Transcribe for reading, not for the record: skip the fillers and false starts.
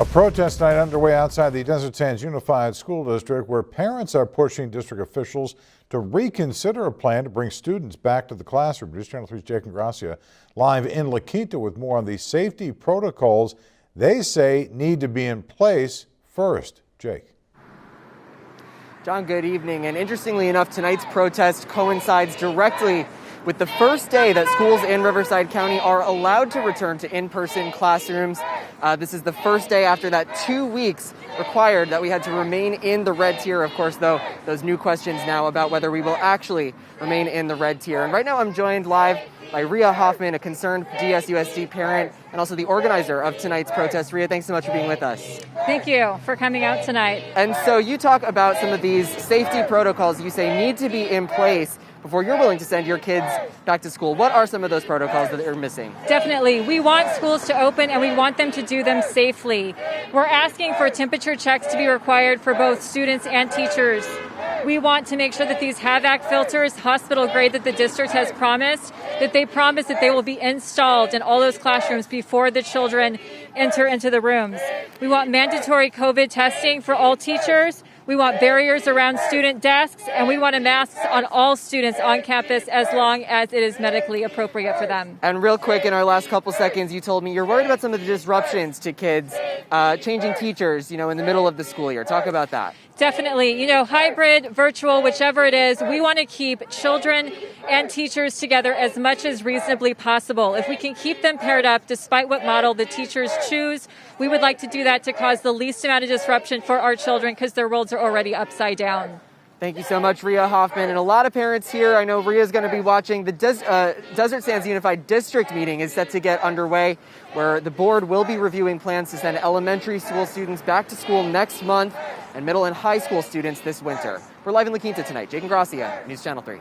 A protest night underway outside the Desert Sands Unified School District, where parents are pushing district officials to reconsider a plan to bring students back to the classroom. News Channel 3's Jake and Gracia live in La Quinta with more on the safety protocols they say need to be in place first. Jake. John, good evening. And interestingly enough, tonight's protest coincides directly with the first day that schools in Riverside County are allowed to return to in-person classrooms. This is the first day after that 2 weeks required that we had to remain in the red tier. Of course, though, those new questions now about whether we will actually remain in the red tier. And right now I'm joined live by Rhea Hoffman, a concerned DSUSD parent and also the organizer of tonight's protest. Rhea, thanks so much for being with us. Thank you for coming out tonight. And so you talk about some of these safety protocols you say need to be in place before you're willing to send your kids back to school. What are some of those protocols that are missing? Definitely. We want schools to open and we want them to do them safely. We're asking for temperature checks to be required for both students and teachers. We want to make sure that these HAVAC filters, hospital grade that the district has promised, that they promise that they will be installed in all those classrooms before the children enter into the rooms. We want mandatory COVID testing for all teachers. We want barriers around student desks, and we want masks on all students on campus as long as it is medically appropriate for them. And real quick, in our last couple seconds, you told me you're worried about some of the disruptions to kids, changing teachers, in the middle of the school year. Talk about that. Definitely. Hybrid, virtual, whichever it is, we want to keep children and teachers together as much as reasonably possible. If we can keep them paired up, despite what model the teachers choose, we would like to do that to cause the least amount of disruption for our children because their worlds are already upside down. Thank you so much, Rhea Hoffman. And a lot of parents here, I know Rhea's going to be watching. The Desert Sands Unified District meeting is set to get underway, where the board will be reviewing plans to send elementary school students back to school next month and middle and high school students this winter. We're live in La Quinta tonight. Jake and Gracia, News Channel 3.